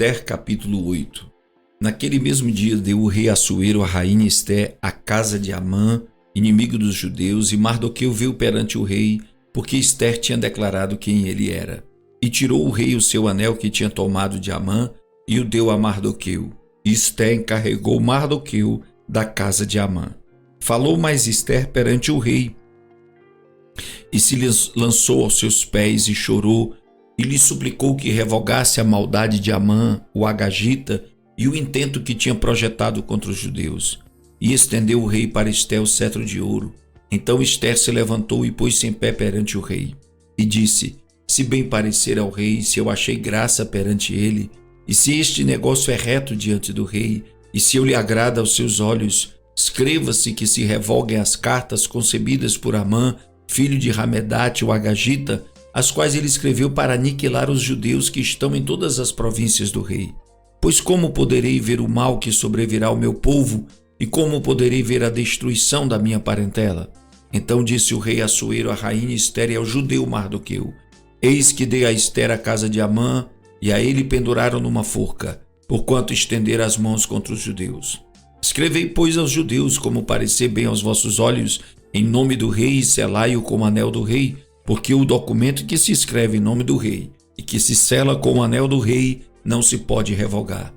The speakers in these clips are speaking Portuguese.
Esther capítulo 8. Naquele mesmo dia deu o rei Assuero a rainha Esther à casa de Amã, inimigo dos judeus, e Mardoqueu veio perante o rei, porque Esther tinha declarado quem ele era. E tirou o rei o seu anel que tinha tomado de Amã e o deu a Mardoqueu. E Esther encarregou Mardoqueu da casa de Amã. Falou mais Esther perante o rei, e se lançou aos seus pés e chorou, e lhe suplicou que revogasse a maldade de Amã, o agagita, e o intento que tinha projetado contra os judeus. E estendeu o rei para Esther o cetro de ouro. Então Esther se levantou e pôs-se em pé perante o rei. E disse: se bem parecer ao rei, se eu achei graça perante ele, e se este negócio é reto diante do rei, e se eu lhe agrada aos seus olhos, escreva-se que se revoguem as cartas concebidas por Amã, filho de Ramedate, o agagita, as quais ele escreveu para aniquilar os judeus que estão em todas as províncias do rei. Pois como poderei ver o mal que sobrevirá ao meu povo, e como poderei ver a destruição da minha parentela? Então disse o rei Assuero à rainha Esther e ao judeu Mardoqueu: eis que dei a Esther a casa de Amã, e a ele penduraram numa forca, porquanto estendera as mãos contra os judeus. Escrevei, pois, aos judeus, como parecer bem aos vossos olhos, em nome do rei, e selai-o com o anel do rei, porque o documento que se escreve em nome do rei, e que se sela com o anel do rei, não se pode revogar.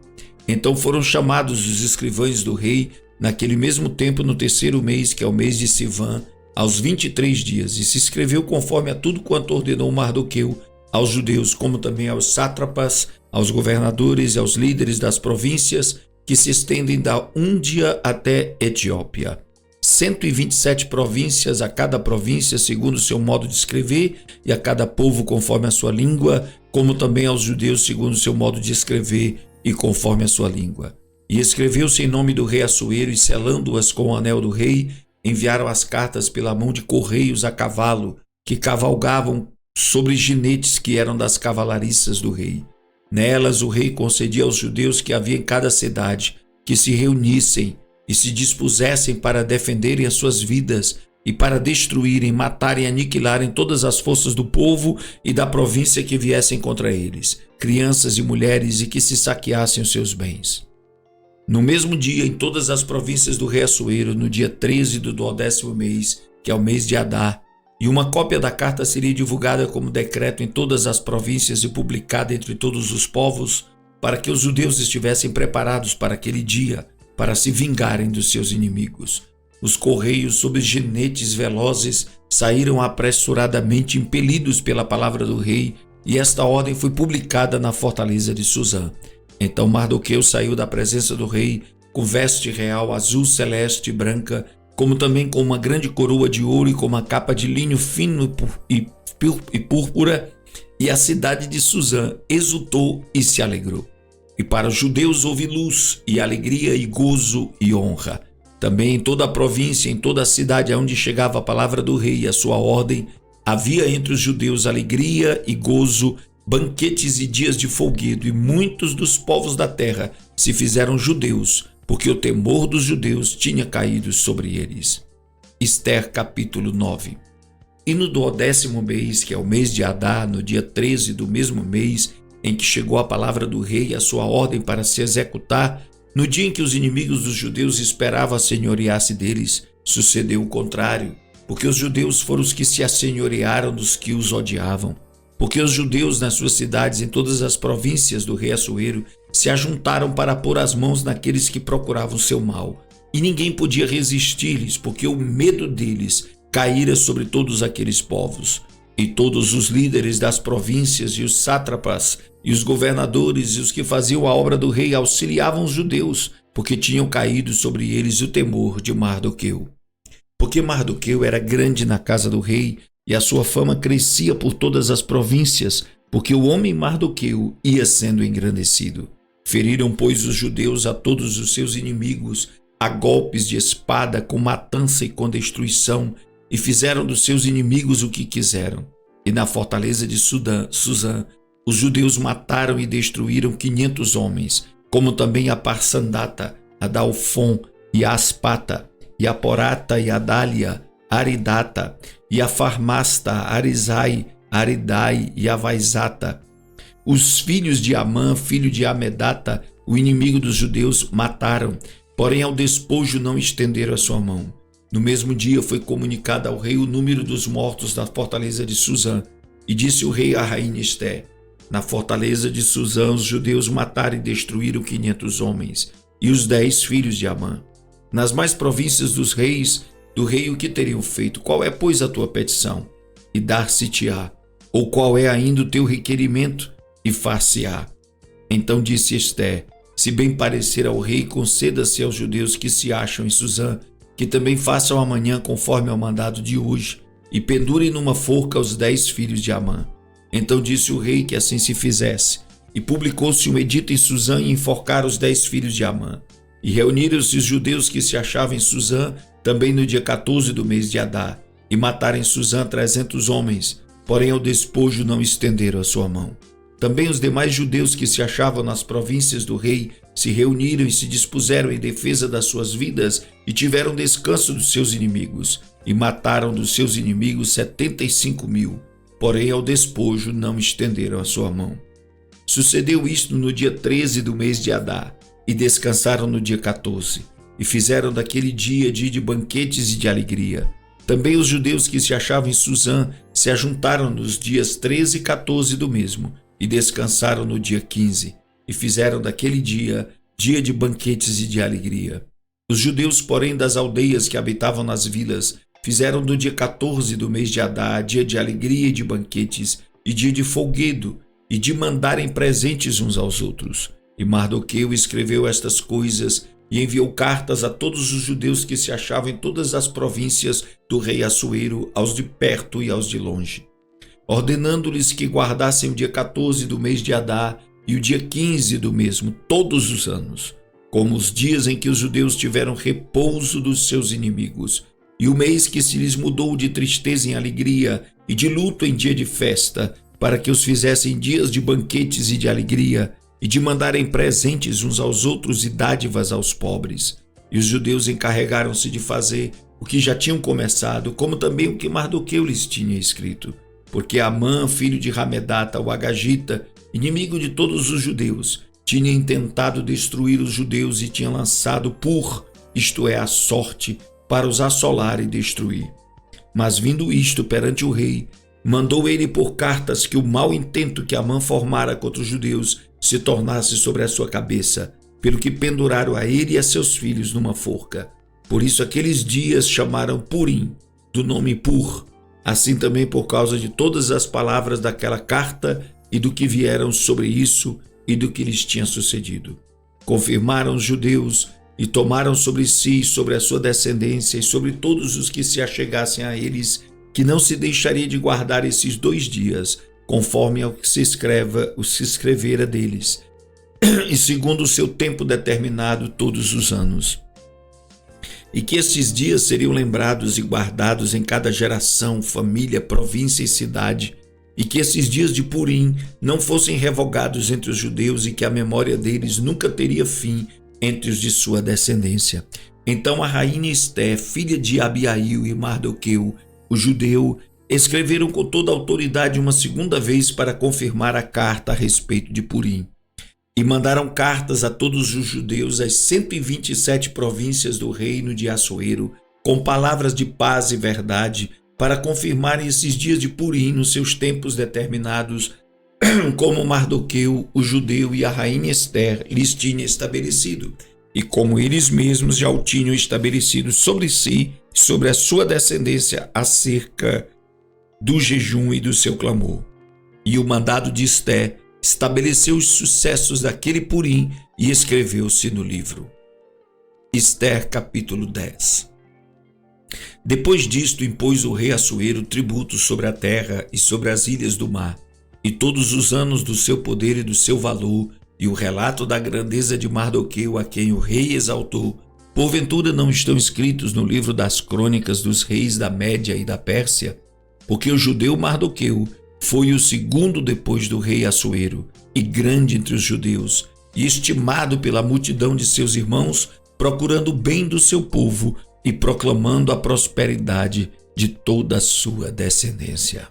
Então foram chamados os escrivães do rei, naquele mesmo tempo, no terceiro mês, que é o mês de Sivan, aos 23 dias, e se escreveu conforme a tudo quanto ordenou Mardoqueu aos judeus, como também aos sátrapas, aos governadores e aos líderes das províncias, que se estendem da Índia até Etiópia. 127 províncias, a cada província segundo o seu modo de escrever, e a cada povo conforme a sua língua, como também aos judeus segundo o seu modo de escrever e conforme a sua língua. E escreveu-se em nome do rei Assuero, e selando-as com o anel do rei, enviaram as cartas pela mão de correios a cavalo, que cavalgavam sobre jinetes que eram das cavalariças do rei. Nelas o rei concedia aos judeus que havia em cada cidade que se reunissem e se dispusessem para defenderem as suas vidas e para destruírem, matarem e aniquilarem todas as forças do povo e da província que viessem contra eles, crianças e mulheres, e que se saqueassem os seus bens. No mesmo dia, em todas as províncias do rei Assuero, no dia 13 do 10º mês, que é o mês de Adar, e uma cópia da carta seria divulgada como decreto em todas as províncias e publicada entre todos os povos, para que os judeus estivessem preparados para aquele dia, para se vingarem dos seus inimigos. Os correios sobre jinetes velozes saíram apressuradamente, impelidos pela palavra do rei, e esta ordem foi publicada na fortaleza de Suzã. Então Mardoqueu saiu da presença do rei com veste real azul celeste e branca, como também com uma grande coroa de ouro e com uma capa de linho fino e púrpura, e a cidade de Suzã exultou e se alegrou. E para os judeus houve luz e alegria e gozo e honra. Também em toda a província, em toda a cidade aonde chegava a palavra do rei e a sua ordem, havia entre os judeus alegria e gozo, banquetes e dias de folguedo, e muitos dos povos da terra se fizeram judeus, porque o temor dos judeus tinha caído sobre eles. Esther capítulo 9. E no 10º mês, que é o mês de Adar, no dia 13 do mesmo mês, em que chegou a palavra do rei e a sua ordem para se executar, no dia em que os inimigos dos judeus esperavam assenhorear-se deles, sucedeu o contrário, porque os judeus foram os que se assenhorearam dos que os odiavam. Porque os judeus nas suas cidades, em todas as províncias do rei Assuero, se ajuntaram para pôr as mãos naqueles que procuravam seu mal. E ninguém podia resistir-lhes, porque o medo deles caíra sobre todos aqueles povos. E todos os líderes das províncias e os sátrapas e os governadores e os que faziam a obra do rei auxiliavam os judeus, porque tinham caído sobre eles o temor de Mardoqueu. Porque Mardoqueu era grande na casa do rei, e a sua fama crescia por todas as províncias, porque o homem Mardoqueu ia sendo engrandecido. Feriram, pois, os judeus a todos os seus inimigos, a golpes de espada, com matança e com destruição, e fizeram dos seus inimigos o que quiseram. E na fortaleza de Suzã, os judeus mataram e destruíram 500 homens, como também a Parsandata, a Dalfon e a Aspata, e a Porata e a Dália, Aridata, e a Farmasta, Arizai, Aridai e a Vaizata, os filhos de Amã, filho de Amedata, o inimigo dos judeus, mataram, porém ao despojo não estenderam a sua mão. No mesmo dia foi comunicado ao rei o número dos mortos da fortaleza de Suzã, e disse o rei à rainha Esté: na fortaleza de Suzã os judeus mataram e destruíram 500 homens, e os 10 filhos de Amã. Nas mais províncias dos reis, do rei o que teriam feito? Qual é, pois, a tua petição? E dar-se-te-á. Ou qual é ainda o teu requerimento? E far-se-á. Então disse Esté: se bem parecer ao rei, conceda-se aos judeus que se acham em Suzã, que também façam amanhã conforme ao mandado de hoje, e pendurem numa forca os 10 filhos de Amã. Então disse o rei que assim se fizesse, e publicou-se um edito em Suzã e enforcaram os 10 filhos de Amã. E reuniram-se os judeus que se achavam em Suzã, também no dia 14 do mês de Adar, e mataram em Suzã 300 homens, porém ao despojo não estenderam a sua mão. Também os demais judeus que se achavam nas províncias do rei se reuniram e se dispuseram em defesa das suas vidas e tiveram descanso dos seus inimigos, e mataram dos seus inimigos 75.000, porém ao despojo não estenderam a sua mão. Sucedeu isto no dia 13 do mês de Adar, e descansaram no dia 14, e fizeram daquele dia de banquetes e de alegria. Também os judeus que se achavam em Suzã se ajuntaram nos dias 13 e 14 do mesmo, e descansaram no dia 15, e fizeram daquele dia de banquetes e de alegria. Os judeus, porém, das aldeias que habitavam nas vilas, fizeram do dia 14 do mês de Adar dia de alegria e de banquetes, e dia de folguedo, e de mandarem presentes uns aos outros. E Mardoqueu escreveu estas coisas e enviou cartas a todos os judeus que se achavam em todas as províncias do rei Assuero, aos de perto e aos de longe, ordenando-lhes que guardassem o dia 14 do mês de Adar e o dia 15 do mesmo, todos os anos, como os dias em que os judeus tiveram repouso dos seus inimigos, e o mês que se lhes mudou de tristeza em alegria e de luto em dia de festa, para que os fizessem dias de banquetes e de alegria, e de mandarem presentes uns aos outros e dádivas aos pobres. E os judeus encarregaram-se de fazer o que já tinham começado, como também o que Mardoqueu lhes tinha escrito. Porque Amã, filho de Hamedata, o Agagita, inimigo de todos os judeus, tinha intentado destruir os judeus e tinha lançado isto é, a sorte, para os assolar e destruir. Mas vindo isto perante o rei, mandou ele por cartas que o mau intento que Amã formara contra os judeus se tornasse sobre a sua cabeça, pelo que penduraram a ele e a seus filhos numa forca. Por isso aqueles dias chamaram Purim, do nome Pur, assim também por causa de todas as palavras daquela carta e do que vieram sobre isso e do que lhes tinha sucedido. Confirmaram os judeus e tomaram sobre si, sobre a sua descendência e sobre todos os que se achegassem a eles, que não se deixaria de guardar esses 2 dias, conforme ao que se escrevera deles, e segundo o seu tempo determinado todos os anos. E que esses dias seriam lembrados e guardados em cada geração, família, província e cidade, e que esses dias de Purim não fossem revogados entre os judeus e que a memória deles nunca teria fim entre os de sua descendência. Então a rainha Esté, filha de Abiail, e Mardoqueu, o judeu, escreveram com toda a autoridade uma segunda vez para confirmar a carta a respeito de Purim. E mandaram cartas a todos os judeus, às 127 províncias do reino de Assuero, com palavras de paz e verdade, para confirmarem esses dias de Purim nos seus tempos determinados, como Mardoqueu, o judeu, e a rainha Esther lhes tinha estabelecido, e como eles mesmos já o tinham estabelecido sobre si e sobre a sua descendência acerca do jejum e do seu clamor. E o mandado de Esté estabeleceu os sucessos daquele Purim e escreveu-se no livro. Esther, capítulo 10. Depois disto impôs o rei Assuero tributos sobre a terra e sobre as ilhas do mar, e todos os anos do seu poder e do seu valor, e o relato da grandeza de Mardoqueu, a quem o rei exaltou, porventura não estão escritos no livro das crônicas dos reis da Média e da Pérsia? Porque o judeu Mardoqueu foi o segundo depois do rei Assuero, e grande entre os judeus, e estimado pela multidão de seus irmãos, procurando o bem do seu povo e proclamando a prosperidade de toda a sua descendência.